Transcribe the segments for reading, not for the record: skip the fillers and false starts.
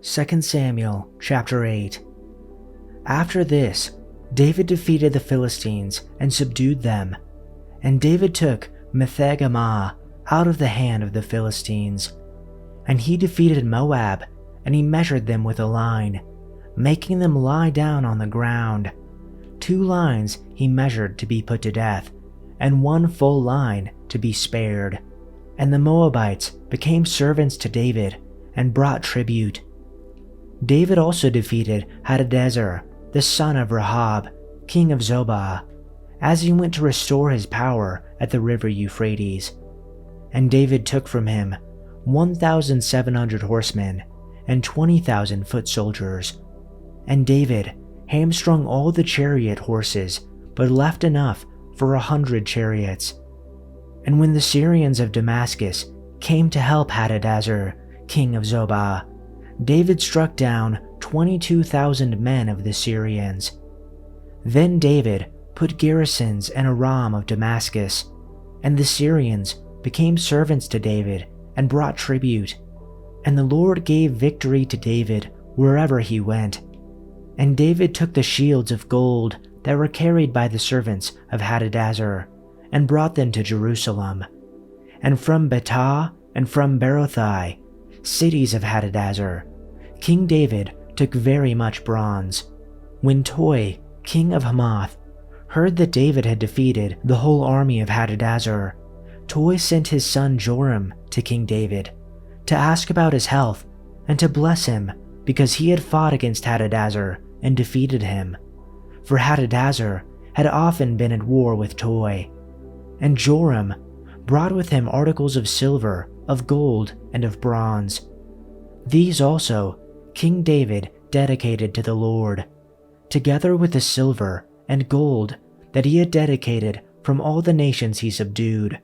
2 Samuel chapter 8. After this, David defeated the Philistines and subdued them, and David took Mephibosheth out of the hand of the Philistines. And he defeated Moab, and he measured them with a line, making them lie down on the ground. 2 lines he measured to be put to death, and 1 full line to be spared. And the Moabites became servants to David and brought tribute. David also defeated Hadadezer, the son of Rehob, king of Zobah, as he went to restore his power at the river Euphrates. And David took from him 1,700 horsemen and 20,000 foot soldiers. And David hamstrung all the chariot horses, but left enough for 100 chariots. And when the Syrians of Damascus came to help Hadadezer, king of Zobah, David struck down 22,000 men of the Syrians. Then David put garrisons in Aram of Damascus, and the Syrians became servants to David and brought tribute. And the Lord gave victory to David wherever he went. And David took the shields of gold that were carried by the servants of Hadadezer and brought them to Jerusalem. And from Betah and from Berothai, cities of Hadadezer, King David took very much bronze. When Toi, king of Hamath, heard that David had defeated the whole army of Hadadezer, Toi sent his son Joram to King David to ask about his health and to bless him because he had fought against Hadadezer and defeated him. For Hadadezer had often been at war with Toi. And Joram brought with him articles of silver, of gold, and of bronze. These also King David dedicated to the Lord, together with the silver and gold that he had dedicated from all the nations he subdued,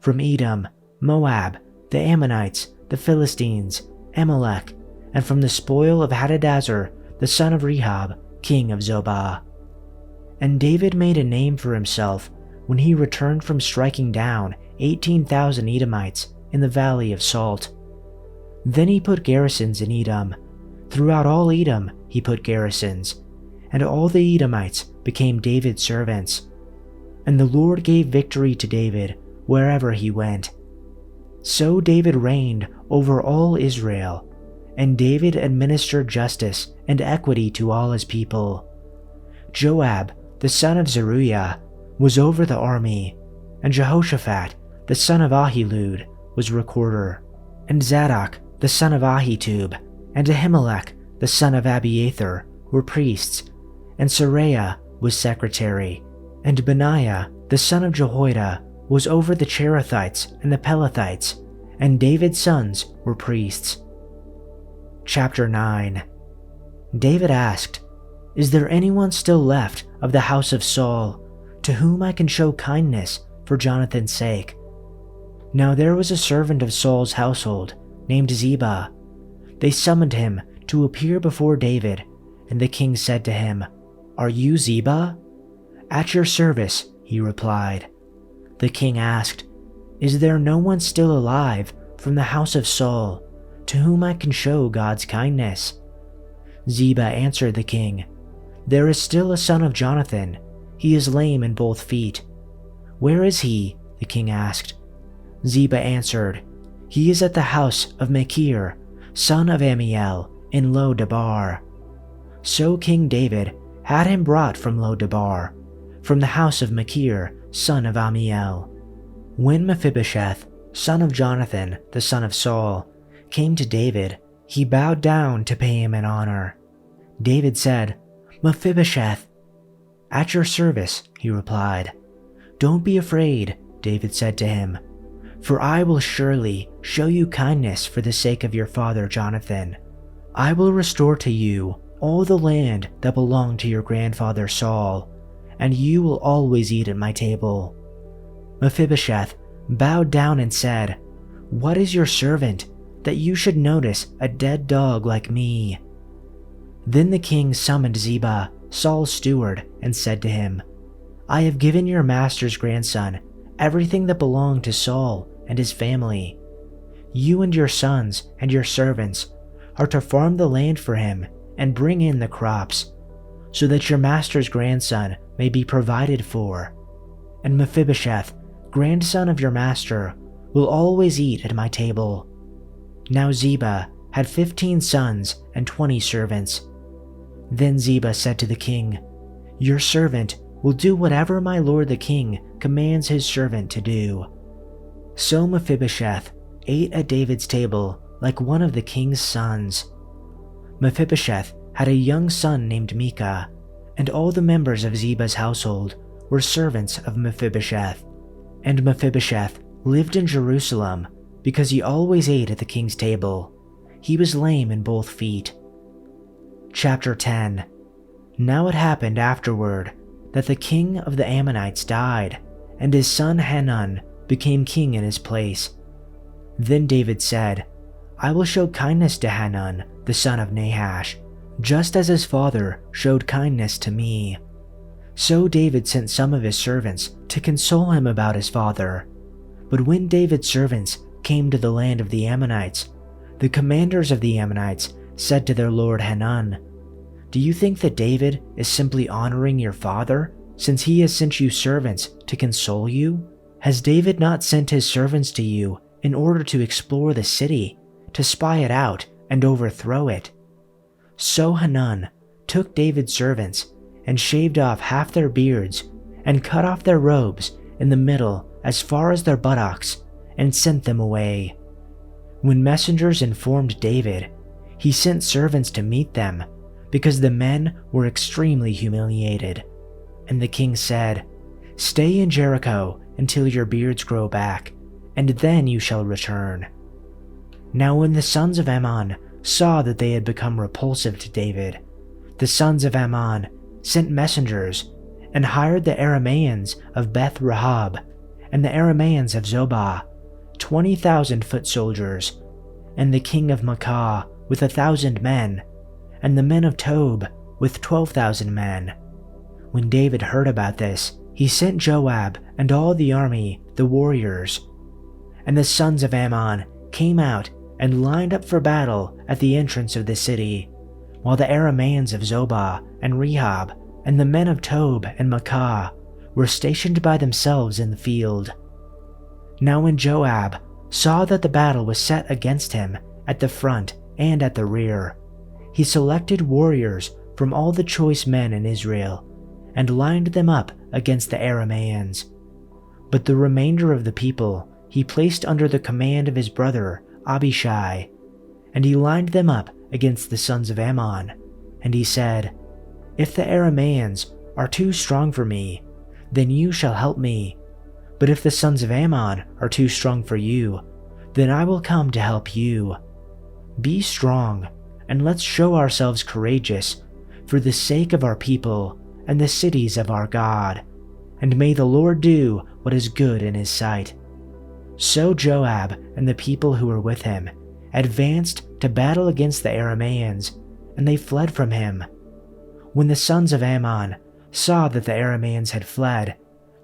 from Edom, Moab, the Ammonites, the Philistines, Amalek, and from the spoil of Hadadezer, the son of Rehob, king of Zobah. And David made a name for himself when he returned from striking down 18,000 Edomites in the valley of Salt. Then he put garrisons in Edom. Throughout all Edom he put garrisons, and all the Edomites became David's servants. And the Lord gave victory to David wherever he went. So David reigned over all Israel, and David administered justice and equity to all his people. Joab, the son of Zeruiah, was over the army, and Jehoshaphat, the son of Ahilud, was recorder, and Zadok, the son of Ahitub, and Ahimelech, the son of Abiathar, were priests, and Seraiah was secretary, and Benaiah, the son of Jehoiada, was over the Cherethites and the Pelethites, and David's sons were priests. Chapter 9. David asked, "Is there anyone still left of the house of Saul, to whom I can show kindness for Jonathan's sake?" Now there was a servant of Saul's household named Ziba. They summoned him to appear before David, and the king said to him, "Are you Ziba?" "At your service," he replied. The king asked, "Is there no one still alive from the house of Saul, to whom I can show God's kindness?" Ziba answered the king, "There is still a son of Jonathan. He is lame in both feet." "Where is he?" the king asked. Ziba answered, "He is at the house of Machir, son of Ammiel, in Lo-debar." So King David had him brought from Lo-debar, from the house of Machir, son of Ammiel. When Mephibosheth, son of Jonathan, the son of Saul, came to David, he bowed down to pay him an honor. David said, "Mephibosheth." "At your service," he replied. "Don't be afraid," David said to him, "for I will surely show you kindness for the sake of your father Jonathan. I will restore to you all the land that belonged to your grandfather Saul, and you will always eat at my table." Mephibosheth bowed down and said, "What is your servant, that you should notice a dead dog like me?" Then the king summoned Ziba, Saul's steward, and said to him, "I have given your master's grandson everything that belonged to Saul and his family. You and your sons and your servants are to farm the land for him and bring in the crops, so that your master's grandson may be provided for. And Mephibosheth, grandson of your master, will always eat at my table." Now Ziba had 15 sons and 20 servants. Then Ziba said to the king, "Your servant will do whatever my lord the king commands his servant to do." So Mephibosheth ate at David's table like one of the king's sons. Mephibosheth had a young son named Micah, and all the members of Ziba's household were servants of Mephibosheth. And Mephibosheth lived in Jerusalem because he always ate at the king's table. He was lame in both feet. Chapter 10. Now it happened afterward that the king of the Ammonites died, and his son Hanun became king in his place. Then David said, "I will show kindness to Hanun, the son of Nahash, just as his father showed kindness to me." So David sent some of his servants to console him about his father. But when David's servants came to the land of the Ammonites, the commanders of the Ammonites said to their lord Hanun, "Do you think that David is simply honoring your father, since he has sent you servants to console you? Has David not sent his servants to you in order to explore the city, to spy it out and overthrow it?" So Hanun took David's servants and shaved off half their beards and cut off their robes in the middle as far as their buttocks and sent them away. When messengers informed David, he sent servants to meet them because the men were extremely humiliated. And the king said, "Stay in Jericho until your beards grow back, and then you shall return." Now when the sons of Ammon saw that they had become repulsive to David, the sons of Ammon sent messengers and hired the Arameans of Beth Rahab and the Arameans of Zobah, 20,000 foot soldiers, and the king of Maacah with 1,000 men, and the men of Tob with 12,000 men. When David heard about this, he sent Joab and all the army, the warriors. And the sons of Ammon came out and lined up for battle at the entrance of the city, while the Arameans of Zobah and Rehab and the men of Tob and Maacah were stationed by themselves in the field. Now when Joab saw that the battle was set against him at the front and at the rear, he selected warriors from all the choice men in Israel and lined them up against the Arameans. But the remainder of the people he placed under the command of his brother Abishai, and he lined them up against the sons of Ammon. And he said, "If the Arameans are too strong for me, then you shall help me. But if the sons of Ammon are too strong for you, then I will come to help you. Be strong, and let's show ourselves courageous for the sake of our people and the cities of our God, and may the Lord do what is good in his sight." So Joab and the people who were with him advanced to battle against the Arameans, and they fled from him. When the sons of Ammon saw that the Arameans had fled,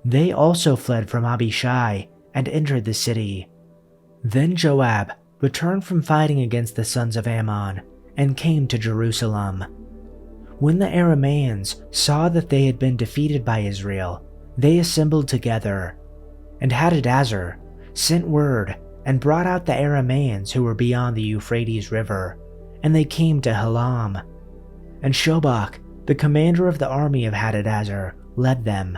they also fled from Abishai and entered the city. Then Joab returned from fighting against the sons of Ammon and came to Jerusalem. When the Arameans saw that they had been defeated by Israel, they assembled together, and Hadadezer sent word and brought out the Arameans who were beyond the Euphrates River, and they came to Helam. And Shobach, the commander of the army of Hadadezer, led them.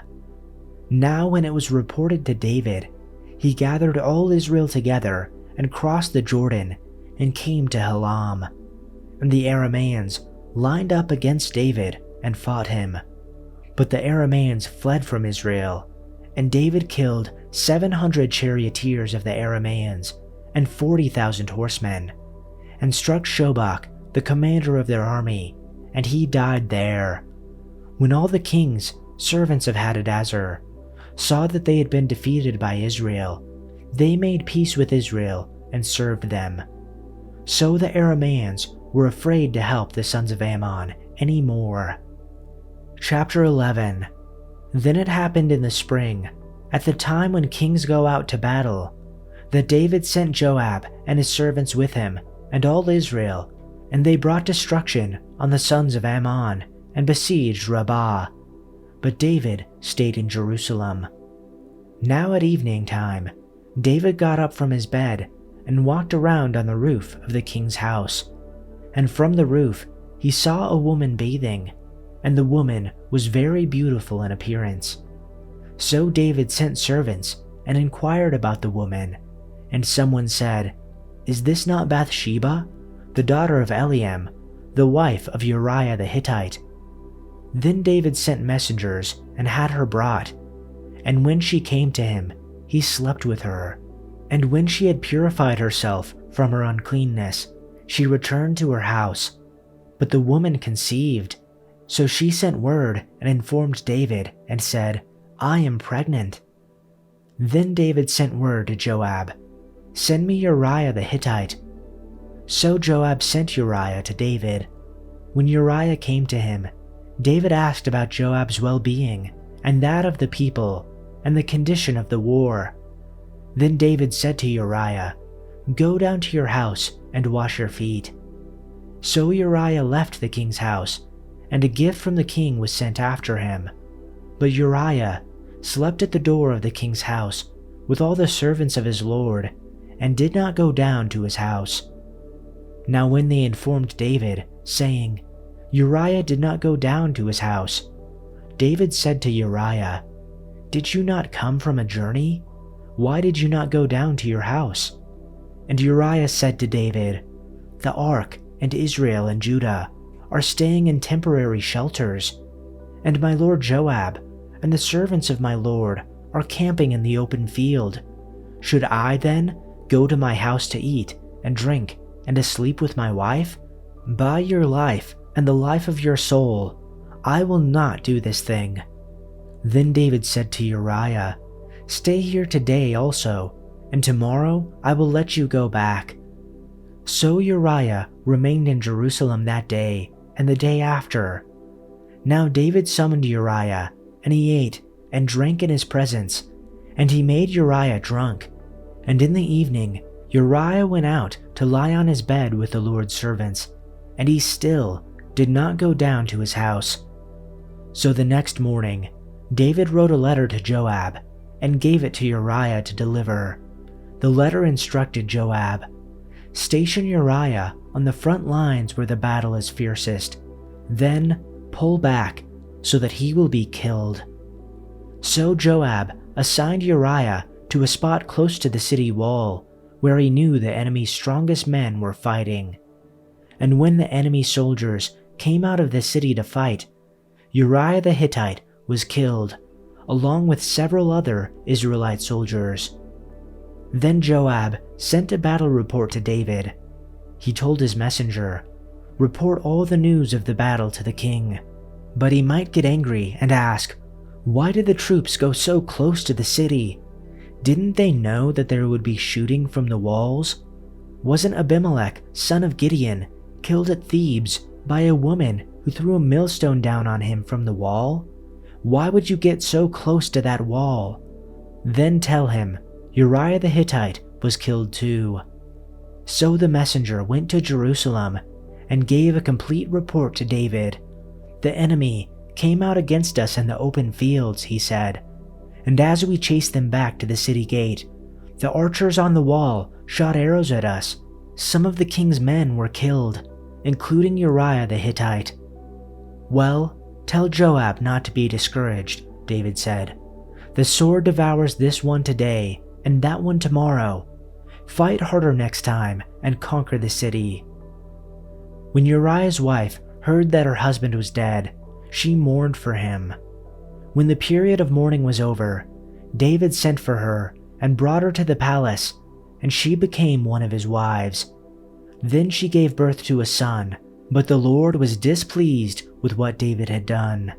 Now when it was reported to David, he gathered all Israel together and crossed the Jordan and came to Helam. And the Arameans lined up against David and fought him. But the Arameans fled from Israel, and David killed 700 charioteers of the Arameans and 40,000 horsemen, and struck Shobach, the commander of their army, and he died there. When all the kings, servants of Hadadezer, saw that they had been defeated by Israel, they made peace with Israel and served them. So the Arameans were afraid to help the sons of Ammon any more. Chapter 11. Then it happened in the spring, at the time when kings go out to battle, that David sent Joab and his servants with him and all Israel and they brought destruction on the sons of Ammon and besieged Rabbah. But David stayed in Jerusalem. Now at evening time, David got up from his bed and walked around on the roof of the king's house. And from the roof he saw a woman bathing, and the woman was very beautiful in appearance. So David sent servants and inquired about the woman, and someone said, "Is this not Bathsheba, the daughter of Eliam, the wife of Uriah the Hittite?" Then David sent messengers and had her brought, and when she came to him, he slept with her. And when she had purified herself from her uncleanness, she returned to her house. But the woman conceived, so she sent word and informed David and said, "I am pregnant." Then David sent word to Joab, "Send me Uriah the Hittite." So Joab sent Uriah to David. When Uriah came to him, David asked about Joab's well-being and that of the people and the condition of the war. Then David said to Uriah, "Go down to your house and wash your feet." So Uriah left the king's house, and a gift from the king was sent after him. But Uriah slept at the door of the king's house with all the servants of his lord, and did not go down to his house. Now when they informed David, saying, "Uriah did not go down to his house," David said to Uriah, "Did you not come from a journey? Why did you not go down to your house?" And Uriah said to David, "The ark and Israel and Judah are staying in temporary shelters, and my lord Joab and the servants of my lord are camping in the open field. Should I then go to my house to eat and drink and to sleep with my wife? By your life and the life of your soul, I will not do this thing." Then David said to Uriah, "Stay here today also, and tomorrow I will let you go back." So Uriah remained in Jerusalem that day and the day after. Now David summoned Uriah, and he ate and drank in his presence, and he made Uriah drunk. And in the evening Uriah went out to lie on his bed with the Lord's servants, and he still did not go down to his house. So the next morning David wrote a letter to Joab and gave it to Uriah to deliver. The letter instructed Joab, "Station Uriah on the front lines where the battle is fiercest, then pull back so that he will be killed." So Joab assigned Uriah to a spot close to the city wall, where he knew the enemy's strongest men were fighting. And when the enemy soldiers came out of the city to fight, Uriah the Hittite was killed, along with several other Israelite soldiers. Then Joab sent a battle report to David. He told his messenger, "Report all the news of the battle to the king." But he might get angry and ask, "Why did the troops go so close to the city? Didn't they know that there would be shooting from the walls? Wasn't Abimelech, son of Gideon, killed at Thebes by a woman who threw a millstone down on him from the wall? Why would you get so close to that wall? Then tell him Uriah the Hittite was killed too." So the messenger went to Jerusalem and gave a complete report to David. "The enemy came out against us in the open fields," he said, "and as we chased them back to the city gate, the archers on the wall shot arrows at us. Some of the king's men were killed, including Uriah the Hittite." "Well, tell Joab not to be discouraged," David said. "The sword devours this one today and that one tomorrow. Fight harder next time and conquer the city." When Uriah's wife heard that her husband was dead, she mourned for him. When the period of mourning was over, David sent for her and brought her to the palace, and she became one of his wives. Then she gave birth to a son, but the Lord was displeased with what David had done.